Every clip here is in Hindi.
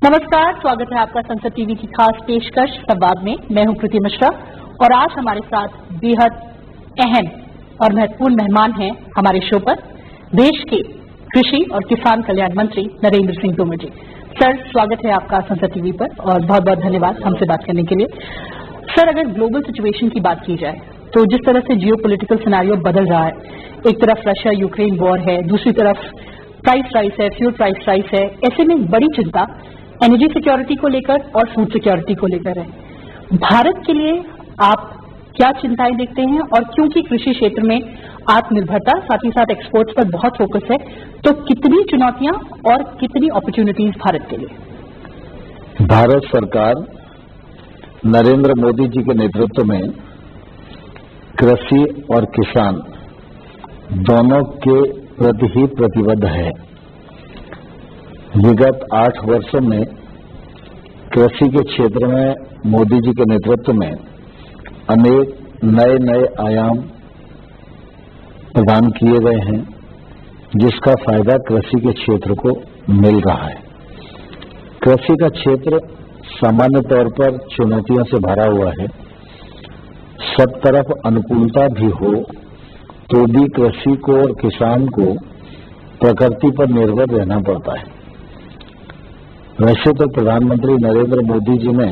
नमस्कार, स्वागत है आपका संसद टीवी की खास पेशकश संवाद में। मैं हूं कृति मिश्रा और आज हमारे साथ बेहद अहम और महत्वपूर्ण मेहमान हैं हमारे शो पर देश के कृषि और किसान कल्याण मंत्री नरेंद्र सिंह तोमर जी। सर, स्वागत है आपका संसद टीवी पर और बहुत बहुत धन्यवाद हमसे बात करने के लिए। सर, अगर ग्लोबल सिचुएशन की बात की जाए तो जिस तरह से जियो पोलिटिकल सिनेरियो बदल रहा है, एक तरफ रशिया यूक्रेन वॉर है, दूसरी तरफ प्राइस राइस है, फ्यूल प्राइस राइस है, ऐसे में बड़ी चिंता एनर्जी सिक्योरिटी को लेकर और फूड सिक्योरिटी को लेकर है। भारत के लिए आप क्या चिंताएं देखते हैं और क्योंकि कृषि क्षेत्र में आत्मनिर्भरता साथ ही साथ एक्सपोर्ट्स पर बहुत फोकस है, तो कितनी चुनौतियां और कितनी अपॉर्चुनिटीज भारत के लिए? भारत सरकार नरेंद्र मोदी जी के नेतृत्व में कृषि और किसान दोनों के प्रति ही प्रतिबद्ध है। विगत 8 वर्षों में कृषि के क्षेत्र में मोदी जी के नेतृत्व में अनेक नए नए आयाम प्रदान किए गए हैं, जिसका फायदा कृषि के क्षेत्र को मिल रहा है। कृषि का क्षेत्र सामान्य तौर पर चुनौतियों से भरा हुआ है। सब तरफ अनुकूलता भी हो तो भी कृषि को और किसान को प्रकृति पर निर्भर रहना पड़ता है। वैसे तो प्रधानमंत्री नरेंद्र मोदी जी ने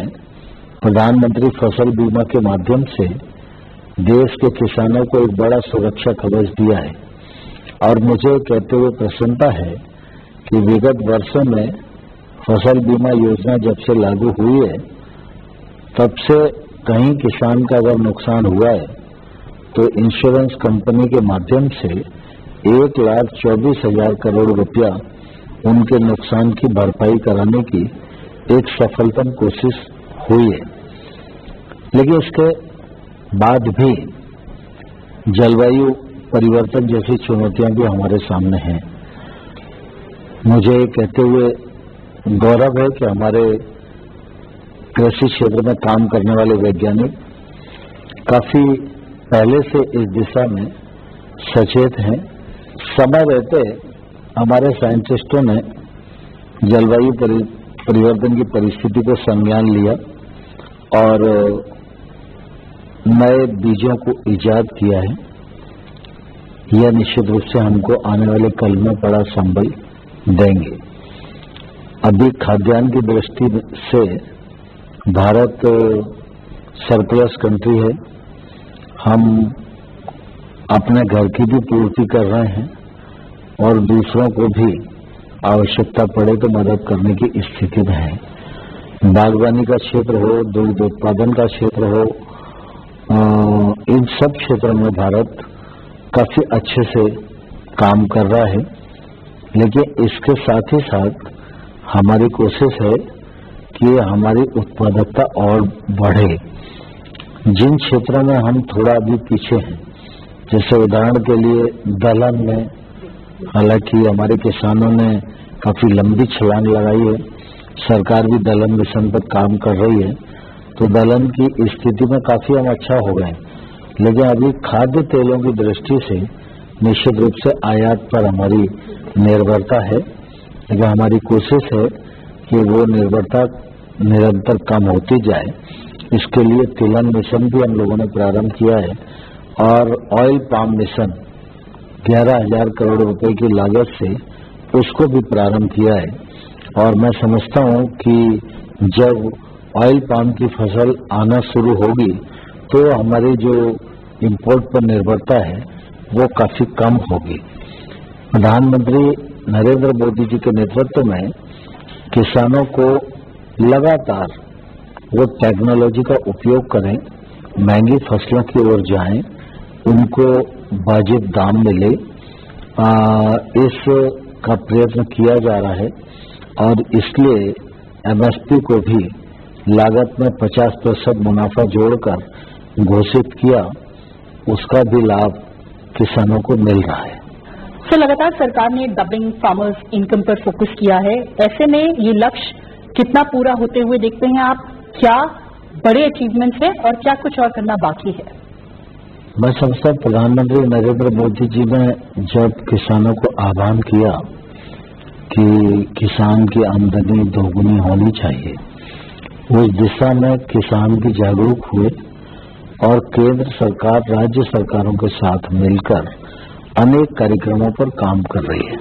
प्रधानमंत्री फसल बीमा के माध्यम से देश के किसानों को एक बड़ा सुरक्षा कवच दिया है और मुझे कहते हुए प्रसन्नता है कि विगत वर्षों में फसल बीमा योजना जब से लागू हुई है तब से कहीं किसान का अगर नुकसान हुआ है तो इंश्योरेंस कंपनी के माध्यम से 1,24,000 करोड़ रुपया उनके नुकसान की भरपाई कराने की एक सफलतम कोशिश हुई है। लेकिन इसके बाद भी जलवायु परिवर्तन जैसी चुनौतियां भी हमारे सामने हैं। मुझे कहते हुए गौरव है कि हमारे कृषि क्षेत्र में काम करने वाले वैज्ञानिक काफी पहले से इस दिशा में सचेत हैं। समय रहते हमारे साइंटिस्टों ने जलवायु परिवर्तन की परिस्थिति को संज्ञान लिया और नए बीजों को इजाद किया है। यह निश्चित रूप से हमको आने वाले कल में बड़ा संबल देंगे। अभी खाद्यान्न की दृष्टि से भारत सरप्लस कंट्री है। हम अपने घर की भी पूर्ति कर रहे हैं और दूसरों को भी आवश्यकता पड़े तो मदद करने की स्थिति में है। बागवानी का क्षेत्र हो, दुग्ध उत्पादन का क्षेत्र हो, इन सब क्षेत्रों में भारत काफी अच्छे से काम कर रहा है। लेकिन इसके साथ ही साथ हमारी कोशिश है कि हमारी उत्पादकता और बढ़े। जिन क्षेत्रों में हम थोड़ा अभी पीछे हैं, जैसे उदाहरण के लिए दलहन में, हालांकि हमारे किसानों ने काफी लंबी छलांग लगाई है, सरकार भी दलहन मिशन पर काम कर रही है, तो दलहन की स्थिति में काफी हम अच्छा हो गए। लेकिन अभी खाद्य तेलों की दृष्टि से निश्चित रूप से आयात पर हमारी निर्भरता है। लेकिन हमारी कोशिश है कि वो निर्भरता निरंतर कम होती जाए। इसके लिए तिलहन मिशन भी हम लोगों ने प्रारंभ किया है और ऑयल पाम मिशन 11,000 करोड़ रुपए की लागत से उसको भी प्रारंभ किया है। और मैं समझता हूं कि जब ऑयल पाम की फसल आना शुरू होगी तो हमारी जो इंपोर्ट पर निर्भरता है वो काफी कम होगी। प्रधानमंत्री नरेंद्र मोदी जी के नेतृत्व में किसानों को लगातार वो टेक्नोलॉजी का उपयोग करें, महंगी फसलों की ओर जाएं, उनको वाजिब दाम मिले, इस का प्रयत्न किया जा रहा है। और इसलिए एमएसपी को भी लागत में 50% मुनाफा जोड़कर घोषित किया, उसका भी लाभ किसानों को मिल रहा है। सर, लगातार सरकार ने डबलिंग फार्मर्स इनकम पर फोकस किया है। ऐसे में ये लक्ष्य कितना पूरा होते हुए देखते हैं आप? क्या बड़े अचीवमेंट्स हैं और क्या कुछ और करना बाकी है? मैं समझता प्रधानमंत्री नरेंद्र मोदी जी ने जब किसानों को आह्वान किया कि किसान की आमदनी दोगुनी होनी चाहिए, उस दिशा में किसान भी जागरूक हुए और केंद्र सरकार राज्य सरकारों के साथ मिलकर अनेक कार्यक्रमों पर काम कर रही है।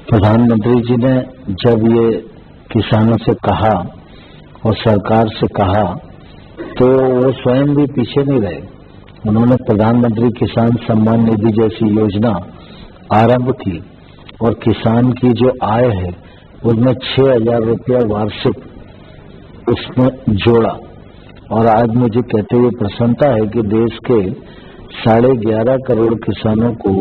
प्रधानमंत्री जी ने जब ये किसानों से कहा और सरकार से कहा तो वो स्वयं भी पीछे नहीं रहे। उन्होंने प्रधानमंत्री किसान सम्मान निधि जैसी योजना आरंभ की और किसान की जो आय है उसमें 6,000 रुपया वार्षिक उसमें जोड़ा। और आज मुझे कहते हुए प्रसन्नता है कि देश के 11.5 करोड़ किसानों को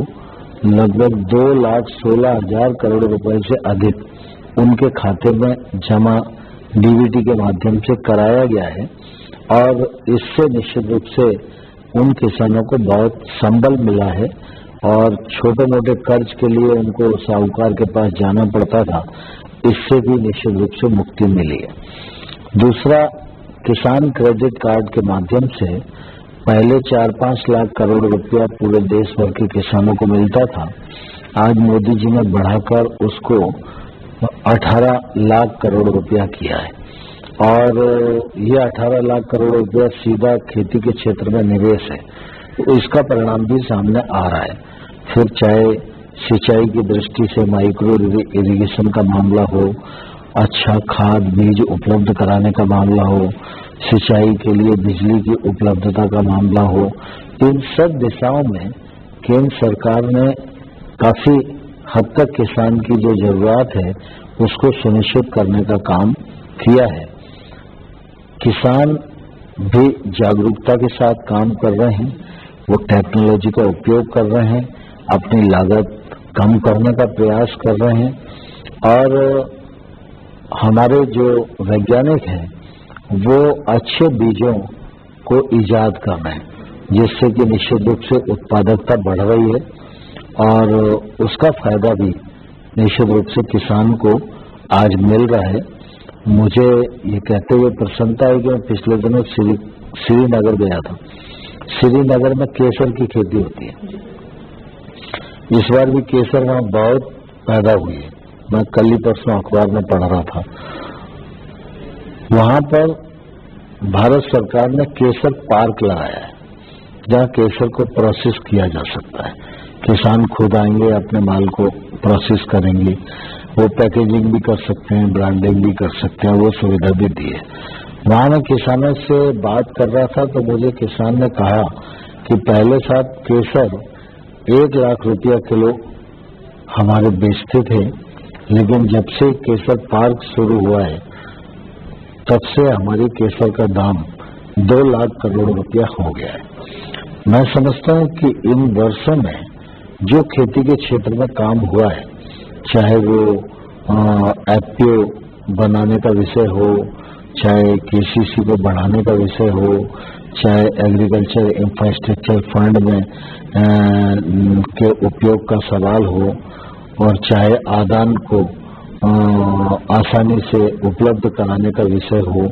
लगभग 2,16,000 करोड़ रुपए से अधिक उनके खाते में जमा डीबीटी के माध्यम से कराया गया है और इससे निश्चित रूप से उन किसानों को बहुत संबल मिला है और छोटे मोटे कर्ज के लिए उनको साहूकार के पास जाना पड़ता था, इससे भी निश्चित रूप से मुक्ति मिली है। दूसरा, किसान क्रेडिट कार्ड के माध्यम से पहले 4-5 लाख करोड़ रुपया पूरे देश भर के किसानों को मिलता था। आज मोदी जी ने बढ़ाकर उसको 18 लाख करोड़ रुपया किया है और ये 18 लाख करोड़ रुपया सीधा खेती के क्षेत्र में निवेश है, तो इसका परिणाम भी सामने आ रहा है। फिर चाहे सिंचाई की दृष्टि से माइक्रो इरिगेशन का मामला हो, अच्छा खाद बीज उपलब्ध कराने का मामला हो, सिंचाई के लिए बिजली की उपलब्धता का मामला हो, इन सब दिशाओं में केंद्र सरकार ने काफी हद तक किसान की जो जरूरत है उसको सुनिश्चित करने का काम किया है। किसान भी जागरूकता के साथ काम कर रहे हैं, वो टेक्नोलॉजी का उपयोग कर रहे हैं, अपनी लागत कम करने का प्रयास कर रहे हैं और हमारे जो वैज्ञानिक हैं वो अच्छे बीजों को ईजाद कर रहे हैं, जिससे कि निश्चित रूप से उत्पादकता बढ़ रही है और उसका फायदा भी निश्चित रूप से किसान को आज मिल रहा है। मुझे ये कहते हुए प्रसन्नता है कि मैं पिछले दिनों श्रीनगर गया था। श्रीनगर में केसर की खेती होती है, इस बार भी केसर वहां बहुत पैदा हुई है। मैं कल ही परसों अखबार में पढ़ रहा था। वहां पर भारत सरकार ने केसर पार्क लगाया है जहां केसर को प्रोसेस किया जा सकता है। किसान खुद आएंगे, अपने माल को प्रोसेस करेंगे, वो पैकेजिंग भी कर सकते हैं, ब्रांडिंग भी कर सकते हैं, वो सुविधा भी दी है। वहां मैं किसानों से बात कर रहा था तो मुझे किसान ने कहा कि पहले साथ केसर 1 लाख रुपया किलो हमारे बेचते थे, लेकिन जब से केसर पार्क शुरू हुआ है तब से हमारी केसर का दाम 2 लाख करोड़ रुपया हो गया है। मैं समझता हूं कि इन वर्षों में जो खेती के क्षेत्र में काम हुआ है, चाहे वो एफपीओ बनाने का विषय हो, चाहे केसीसी को बढ़ाने का विषय हो, चाहे एग्रीकल्चर इंफ्रास्ट्रक्चर फंड में के उपयोग का सवाल हो और चाहे आदान को आसानी से उपलब्ध कराने का विषय हो,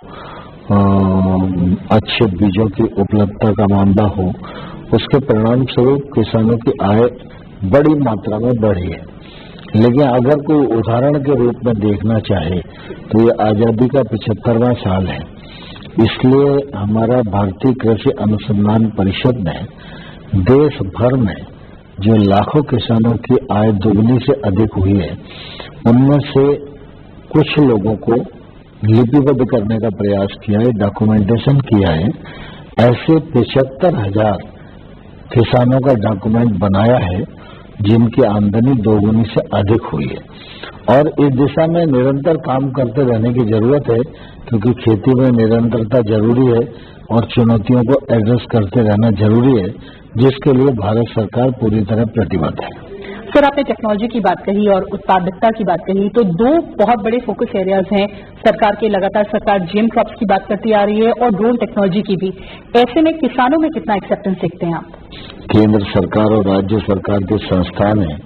अच्छे बीजों की उपलब्धता का मामला हो, उसके परिणाम स्वरूप किसानों की आय बड़ी मात्रा में बढ़ी है। लेकिन अगर कोई उदाहरण के रूप में देखना चाहे तो ये आजादी का 75वां साल है, इसलिए हमारा भारतीय कृषि अनुसंधान परिषद ने देश भर में जो लाखों किसानों की आय दोगुनी से अधिक हुई है, उनमें से कुछ लोगों को लिपिबद्ध करने का प्रयास किया है, डॉक्यूमेंटेशन किया है। ऐसे 75,000 किसानों का डॉक्यूमेंट बनाया है जिनकी आमदनी दोगुनी से अधिक हुई है और इस दिशा में निरंतर काम करते रहने की जरूरत है, क्योंकि खेती में निरंतरता जरूरी है और चुनौतियों को एड्रेस करते रहना जरूरी है, जिसके लिए भारत सरकार पूरी तरह प्रतिबद्ध है। सर, आपने टेक्नोलॉजी की बात कही और उत्पादकता की बात कही, तो 2 बहुत बड़े फोकस एरियाज हैं सरकार के। लगातार सरकार जीएम क्रॉप्स की बात करती आ रही है और ड्रोन टेक्नोलॉजी की भी। ऐसे में किसानों में कितना एक्सेप्टेंस देखते हैं आप? केंद्र सरकार और राज्य सरकार के संस्थान हैं,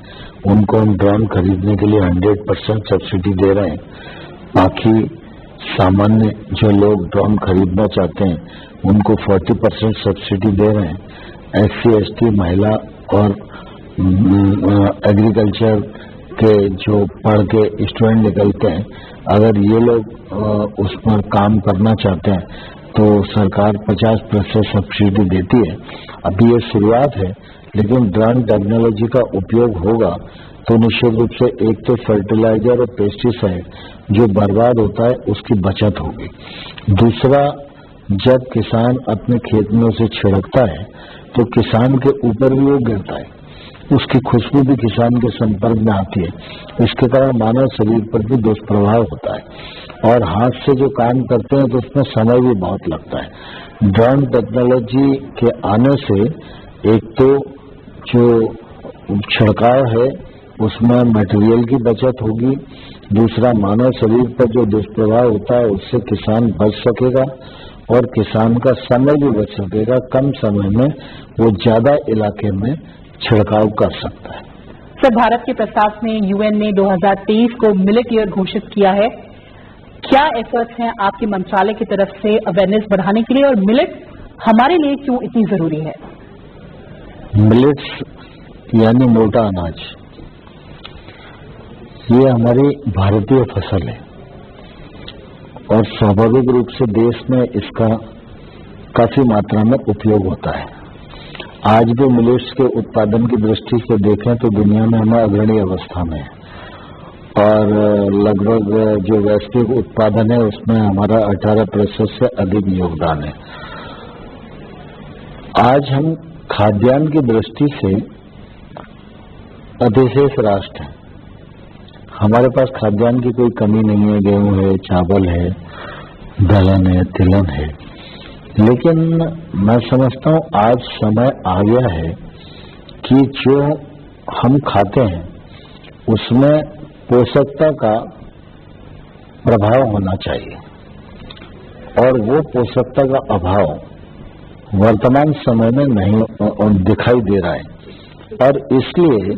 उनको हम ड्रोन खरीदने के लिए 100% सब्सिडी दे रहे हैं। बाकी सामान्य जो लोग ड्रोन खरीदना चाहते हैं उनको 40% सब्सिडी दे रहे हैं। SC ST महिला और एग्रीकल्चर के जो पढ़ के स्टूडेंट निकलते हैं, अगर ये लोग उस पर काम करना चाहते हैं तो सरकार 50% सब्सिडी देती है। अभी ये शुरुआत है, लेकिन ड्रोन टेक्नोलॉजी का उपयोग होगा तो निश्चित रूप से एक तो फर्टिलाइजर और पेस्टिसाइड जो बर्बाद होता है उसकी बचत होगी। दूसरा, जब किसान अपने खेत में उसे छिड़कता है तो किसान के ऊपर भी वो गिरता है, उसकी खुशबू भी किसान के संपर्क में आती है। इसके कारण मानव शरीर पर भी दुष्प्रभाव होता है और हाथ से जो काम करते हैं तो उसमें समय भी बहुत लगता है। ड्रोन टेक्नोलॉजी के आने से एक तो जो छिड़काव है उसमें मटेरियल की बचत होगी, दूसरा मानव शरीर पर जो दुष्प्रभाव होता है उससे किसान बच सकेगा और किसान का समय भी बच सकेगा। कम समय में वो ज्यादा इलाके में छिड़काव कर सकता है। सर, भारत के प्रस्ताव में यूएन ने 2023 को मिलेट ईयर घोषित किया है। क्या एफर्ट्स हैं आपके मंत्रालय की तरफ से अवेयरनेस बढ़ाने के लिए, और मिलेट हमारे लिए क्यों इतनी जरूरी है? मिलेट्स यानी मोटा अनाज, ये हमारी भारतीय फसल है और स्वाभाविक रूप से देश में इसका काफी मात्रा में उपयोग होता है। आज भी मिलेट्स के उत्पादन की दृष्टि से देखें तो दुनिया में हम अग्रणी अवस्था में है और लगभग जो वैश्विक उत्पादन है उसमें हमारा 18% से अधिक योगदान है। आज हम खाद्यान्न की दृष्टि से अधिशेष राष्ट्र हैं। हमारे पास खाद्यान्न की कोई कमी नहीं है, गेहूं है, चावल है, दलहन है, तिलहन है। लेकिन मैं समझता हूं आज समय आ गया है कि जो हम खाते हैं उसमें पोषकता का प्रभाव होना चाहिए और वो पोषकता का अभाव वर्तमान समय में नहीं दिखाई दे रहा है और इसलिए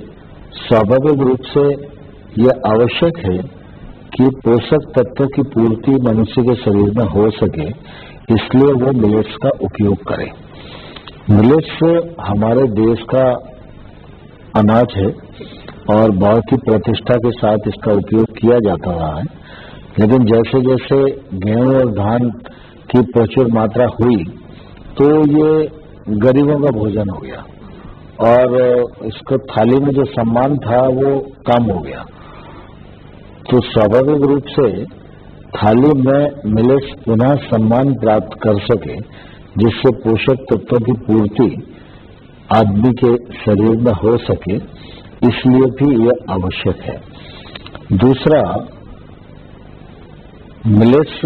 स्वाभाविक रूप से यह आवश्यक है कि पोषक तत्वों की पूर्ति मनुष्य के शरीर में हो सके, इसलिए वो मिलेट्स का उपयोग करें। मिलेट्स हमारे देश का अनाज है और बहुत ही प्रतिष्ठा के साथ इसका उपयोग किया जाता रहा है, लेकिन जैसे जैसे गेहूं और धान की प्रचुर मात्रा हुई तो ये गरीबों का भोजन हो गया और इसको थाली में जो सम्मान था वो कम हो गया। तो स्वाभाविक रूप से थाली में मिलेट्स पुनः सम्मान प्राप्त कर सके, जिससे पोषक तत्वों की पूर्ति आदमी के शरीर में हो सके, इसलिए भी यह आवश्यक है। दूसरा, मिलेट्स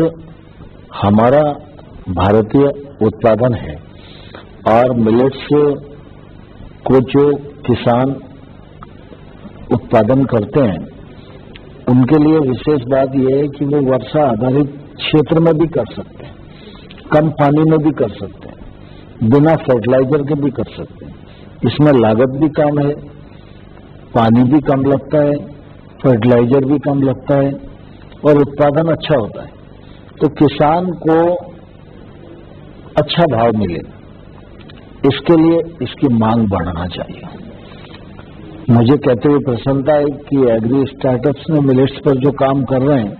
हमारा भारतीय उत्पादन है और मिलेट्स को जो किसान उत्पादन करते हैं उनके लिए विशेष बात यह है कि वो वर्षा आधारित क्षेत्र में भी कर सकते हैं, कम पानी में भी कर सकते हैं, बिना फर्टिलाइजर के भी कर सकते हैं। इसमें लागत भी कम है, पानी भी कम लगता है, फर्टिलाइजर भी कम लगता है और उत्पादन अच्छा होता है। तो किसान को अच्छा भाव मिले, इसके लिए इसकी मांग बढ़ाना चाहिए। मुझे कहते हुए प्रसन्नता है कि एग्री स्टार्टअप्स ने मिलेट्स पर जो काम कर रहे हैं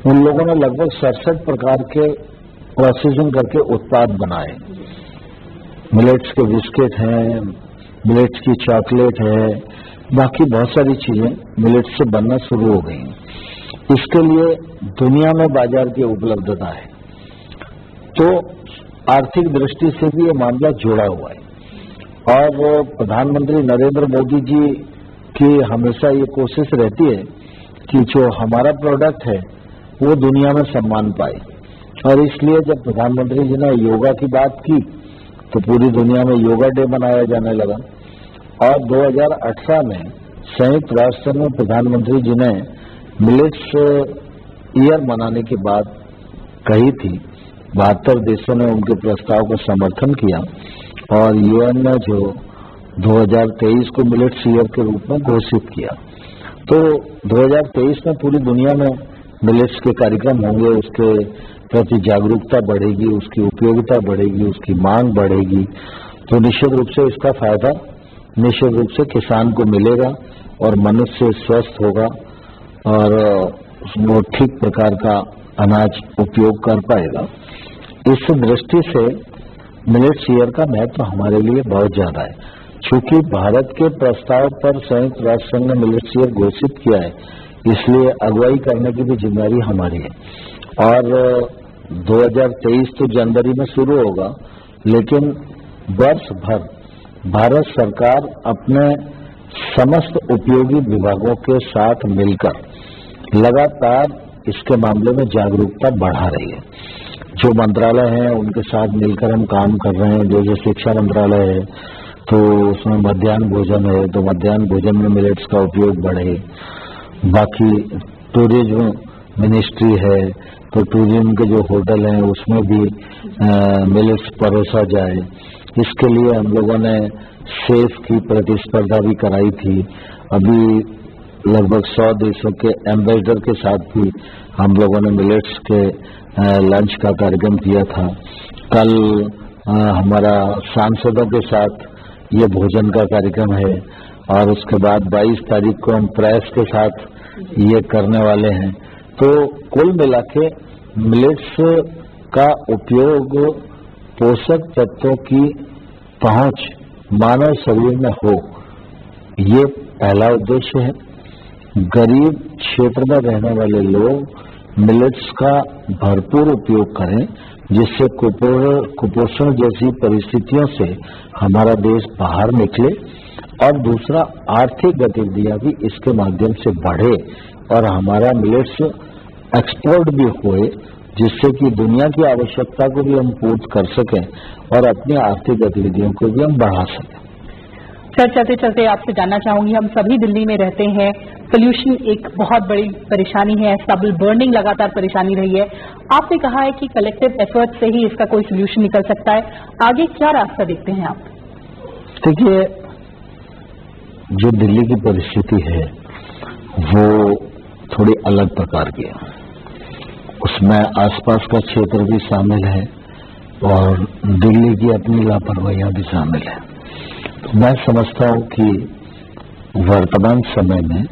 उन लोगों ने लगभग 67 प्रकार के प्रोसेसिंग करके उत्पाद बनाए। मिलेट्स के बिस्किट हैं, मिलेट्स की चॉकलेट है, बाकी बहुत सारी चीजें मिलेट्स से बनना शुरू हो गई हैं। इसके लिए दुनिया में बाजार की उपलब्धता है, तो आर्थिक दृष्टि से भी ये मामला जुड़ा हुआ है और प्रधानमंत्री नरेंद्र मोदी जी की हमेशा ये कोशिश रहती है कि जो हमारा प्रोडक्ट है वो दुनिया में सम्मान पाए और इसलिए जब प्रधानमंत्री जी ने योगा की बात की तो पूरी दुनिया में योगा डे मनाया जाने लगा और 2018 में संयुक्त राष्ट्र में प्रधानमंत्री जी ने मिलेट्स ईयर मनाने की बात कही थी। 72 देशों ने उनके प्रस्ताव को समर्थन किया और यूएन ने जो 2023 को मिलेट्स ईयर के रूप में घोषित किया। तो 2023 में पूरी दुनिया में मिलेट्स के कार्यक्रम होंगे, उसके प्रति जागरूकता बढ़ेगी, उसकी उपयोगिता बढ़ेगी, उसकी मांग बढ़ेगी। तो निश्चित रूप से इसका फायदा निश्चित रूप से किसान को मिलेगा और मनुष्य स्वस्थ होगा और वो ठीक प्रकार का अनाज उपयोग कर पाएगा। इस दृष्टि से मिलेट्स ईयर का महत्व हमारे लिए बहुत ज्यादा है। चूंकि भारत के प्रस्ताव पर संयुक्त राष्ट्र संघ ने मिलेट्स ईयर घोषित किया है, इसलिए अगुवाई करने की भी जिम्मेदारी हमारी है। और 2023 तो जनवरी में शुरू होगा, लेकिन वर्ष भर भारत सरकार अपने समस्त उपयोगी विभागों के साथ मिलकर लगातार इसके मामले में जागरूकता बढ़ा रही है। जो मंत्रालय हैं उनके साथ मिलकर हम काम कर रहे हैं। जैसे शिक्षा मंत्रालय है तो उसमें मध्याह्न भोजन है, तो मध्याह्न भोजन में मिलेट्स का उपयोग बढ़े। बाकी टूरिज्म मिनिस्ट्री है तो टूरिज्म के जो होटल हैं उसमें भी मिलेट्स परोसा जाए। इसके लिए हम लोगों ने सेफ की प्रतिस्पर्धा भी कराई थी। अभी लगभग 100 देशों के एम्बेसडर के साथ भी हम लोगों ने मिलेट्स के लंच का कार्यक्रम किया था। कल हमारा सांसदों के साथ ये भोजन का कार्यक्रम है और उसके बाद 22 तारीख को हम प्रेस के साथ ये करने वाले हैं। तो कुल मिला के मिलेट्स का उपयोग पोषक तत्वों की पहुंच मानव शरीर में हो, ये पहला उद्देश्य है। गरीब क्षेत्र में रहने वाले लोग मिलेट्स का भरपूर उपयोग करें, जिससे कुपोषण जैसी परिस्थितियों से हमारा देश बाहर निकले। और दूसरा, आर्थिक गतिविधियां भी इसके माध्यम से बढ़े और हमारा मिलेट्स एक्सपोर्ट भी होए, जिससे कि दुनिया की आवश्यकता को भी हम पूर्ण कर सकें और अपनी आर्थिक गतिविधियों को भी हम बढ़ा सकें। सर, चलते चलते आपसे जानना चाहूंगी, हम सभी दिल्ली में रहते हैं, पोल्यूशन एक बहुत बड़ी परेशानी है, स्टबल बर्निंग लगातार परेशानी रही है। आपने कहा है कि कलेक्टिव एफर्ट से ही इसका कोई सोल्यूशन निकल सकता है, आगे क्या रास्ता देखते हैं आप? देखिए, जो दिल्ली की परिस्थिति है वो थोड़ी अलग प्रकार की है। उसमें आसपास का क्षेत्र भी शामिल है और दिल्ली की अपनी लापरवाहियां भी शामिल है। मैं समझता हूं कि वर्तमान समय में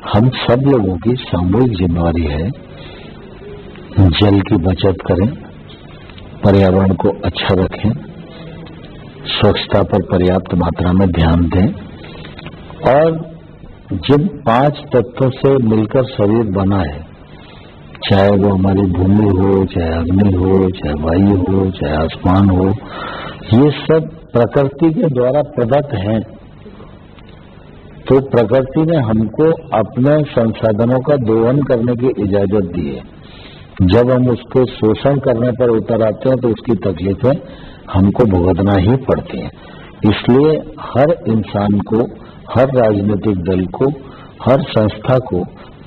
हम सब लोगों की सामूहिक जिम्मेदारी है, जल की बचत करें, पर्यावरण को अच्छा रखें, स्वच्छता पर पर्याप्त मात्रा में ध्यान दें और जिन 5 तत्वों से मिलकर शरीर बना है, चाहे वो हमारी भूमि हो, चाहे अग्नि हो, चाहे वायु हो, चाहे आसमान हो, ये सब प्रकृति के द्वारा प्रदत्त हैं। तो प्रकृति ने हमको अपने संसाधनों का दोहन करने की इजाजत दी है। जब हम उसके शोषण करने पर उतर आते हैं तो उसकी तकलीफें हमको भुगतना ही पड़ती हैं। इसलिए हर इंसान को, हर राजनीतिक दल को, हर संस्था को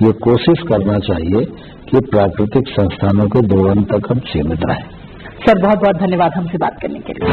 ये कोशिश करना चाहिए कि प्राकृतिक संस्थानों के दोहन तक हम सीमित रहें। सर, बहुत बहुत धन्यवाद हमसे बात करने के लिए।